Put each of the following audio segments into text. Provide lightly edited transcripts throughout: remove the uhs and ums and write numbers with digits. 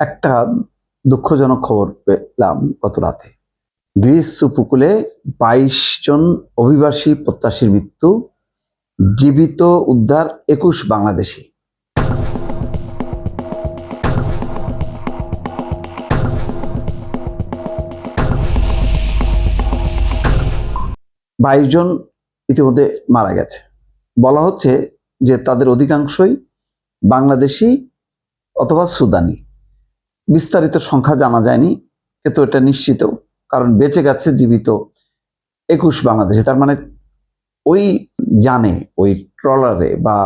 একটা দুঃখজনক খবর পেলাম গত রাতে। গ্রিস উপকূলে ২২ জন অভিবাসী প্রত্যাশীর মৃত্যু, জীবিত উদ্ধার ২১ বাংলাদেশি। বাইশ জন ইতিমধ্যে মারা গেছে। বলা হচ্ছে যে তাদের অধিকাংশই বাংলাদেশি অথবা সুদানি। বিস্তারিত সংখ্যা জানা যায়নি, কিন্তু এটা নিশ্চিত, কারণ বেঁচে গেছে জীবিত ২১ বাংলাদেশি। তার মানে ওই যানে, ওই ট্রলারে বা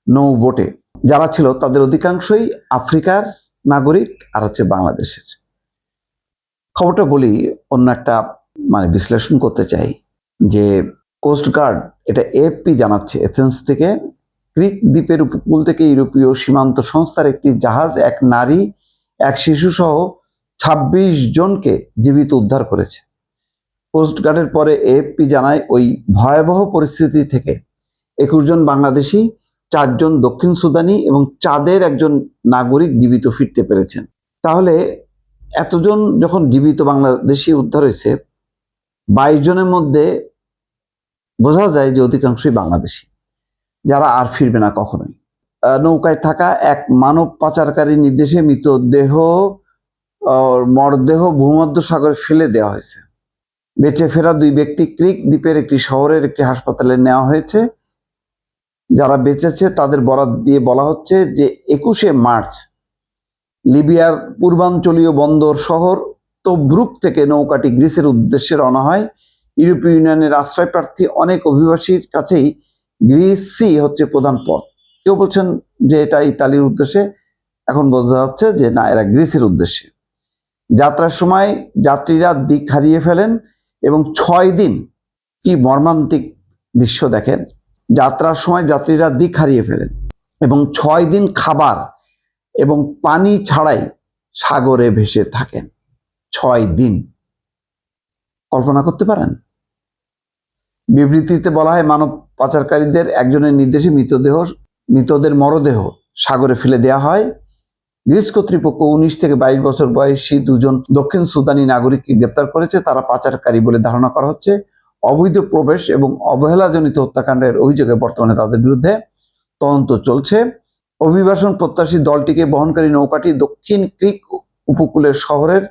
নৌ বোটে যারা ছিল তাদের অধিকাংশই আফ্রিকার নাগরিক আর হচ্ছে বাংলাদেশের। খবরটা বলি অন্য একটা বিশ্লেষণ করতে চাই যে কোস্টগার্ড, এটা এএফপি জানাচ্ছে, এথেন্স থেকে গ্রিক দ্বীপের উপকূল থেকে ইউরোপীয় সীমান্ত সংস্থার একটি জাহাজ এক নারী এক শিশু সহ ২৬ জনকে জীবিত উদ্ধার করেছে। কোস্টগার্ডের পরে এএফপি জানায় ওই ভয়াবহ পরিস্থিতি থেকে ২১ জন বাংলাদেশি, ৪ জন দক্ষিণ সুদানি এবং চাঁদের একজন নাগরিক জীবিত ফিরতে পেরেছেন। তাহলে এতজন যখন জীবিত বাংলাদেশি উদ্ধার হয়েছে, ২২ জনের মধ্যে বোঝা যায় যে অধিকাংশই বাংলাদেশি, যারা আর ফিরবে না কখনোই। নৌকায় থাকা এক মানব পাচারকারীর নির্দেশে মরদেহ ভূমধ্য সাগরে ফেলে দেওয়া হয়েছে। বেঁচে ফেরা ২ ব্যক্তি ক্রিক দ্বীপের একটি শহরের একটি হাসপাতালে নেওয়া হয়েছে। যারা বেঁচেছে তাদের বরাত দিয়ে বলা হচ্ছে যে ২১শে মার্চ লিবিয়ার পূর্বাঞ্চলীয় বন্দর শহর তব্রুক থেকে নৌকাটি গ্রিসের উদ্দেশ্যে রওনা হয়। ইউরোপীয় ইউনিয়নের আশ্রয় প্রার্থী অনেক অভিবাসীর কাছেই গ্রিসই হচ্ছে প্রধান পথ। কেউ বলছেন যে এটা ইতালির উদ্দেশ্যে, এখন বোঝা যাচ্ছে যে না, এরা গ্রিসের উদ্দেশ্যে। যাত্রার সময় যাত্রীরা দিক হারিয়ে ফেলেন এবং ৬ দিন, কি মর্মান্তিক দৃশ্য দেখেন, যাত্রার সময় যাত্রীরা দিক হারিয়ে ফেলেন এবং ৬ দিন খাবার এবং পানি ছাড়াই সাগরে ভেসে থাকেন। ৬ দিন, কল্পনা করতে পারেন? বিবৃতিতে বলা হয়, মানব পাচারকারীদের একজনের নির্দেশে মৃতদের মরদেহ সাগরে ফেলে দেওয়া হয়। গ্রিস কর্তৃপক্ষ ১৯ থেকে ২২ বছর বয়সী ২ জন দক্ষিণ সুদানি নাগরিককে গ্রেপ্তার করেছে। তারা পাচারকারী বলে ধারণা করা হচ্ছে। অবৈধ প্রবেশ এবং অবহেলাজনিত হত্যাকাণ্ডের অভিযোগে বর্তমানে তাদের বিরুদ্ধে তদন্ত চলছে। অভিবাসন প্রত্যাশী দলটিকে বহনকারী নৌকাটি দক্ষিণ ক্রিক উপকূলের শহরের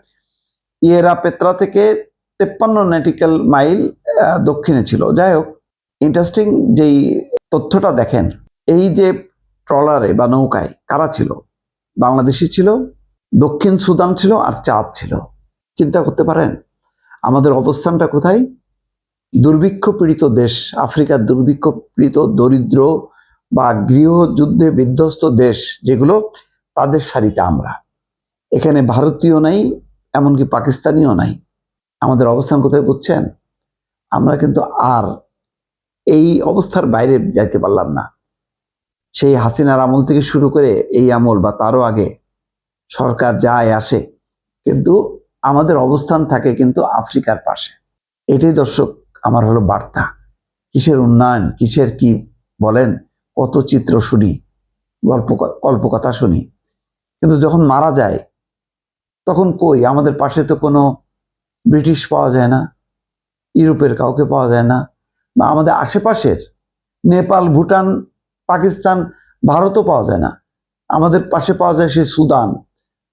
ইয়েরা পেত্রা থেকে ৫৩ নটিক্যাল মাইল দক্ষিণে ছিল। যাই হোক, ইন্টারেস্টিং যেই তথ্যটা দেখেন, এই যে ট্রলারে বা নৌকায় কারা ছিল? বাংলাদেশি ছিল, দক্ষিণ সুদান ছিল, আর চাঁদ ছিল। চিন্তা করতে পারেন আমাদের অবস্থানটা কোথায়? দুর্ভিক্ষ পীড়িত দেশ, আফ্রিকার দুর্ভিক্ষ পীড়িত দরিদ্র বা গৃহযুদ্ধে বিধ্বস্ত দেশ যেগুলো, তাদের সারিতে আমরা। এখানে ভারতীয় নাই, এমনকি পাকিস্তানিও নাই। আমাদের অবস্থান কোথায় বুঝছেন? আমরা কিন্তু আর এই অবস্থার বাইরে যাইতে পারলাম না। সেই হাসিনার আমল থেকে শুরু করে এই আমল বা তারও আগে সরকার যায় আসে, কিন্তু আমাদের অবস্থান থাকে কিন্তু আফ্রিকার পাশে। এটাই দর্শক আমার হলো বার্তা। কিসের উন্নয়ন, কিসের কি বলেন, কত চিত্র শুনি, কল্পকথা শুনি, কিন্তু যখন মারা যায় তখন কই? আমাদের পাশে তো কোনো ব্রিটিশ পাওয়া যায় না, ইউরোপের কাউকে পাওয়া যায় না, বা আমাদের আশেপাশের নেপাল, ভুটান, পাকিস্তান, ভারতও পাওয়া যায় না। আমাদের পাশে পাওয়া যায় সেই সুদান,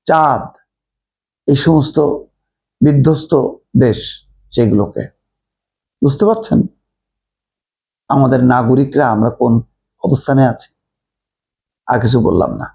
চাঁদ, এই সমস্ত বিধ্বস্ত দেশ। সেগুলোকে বুঝতে পারছেন আমাদের নাগরিকরা আমরা কোন অবস্থানে আছি? আর কিছু বললাম না।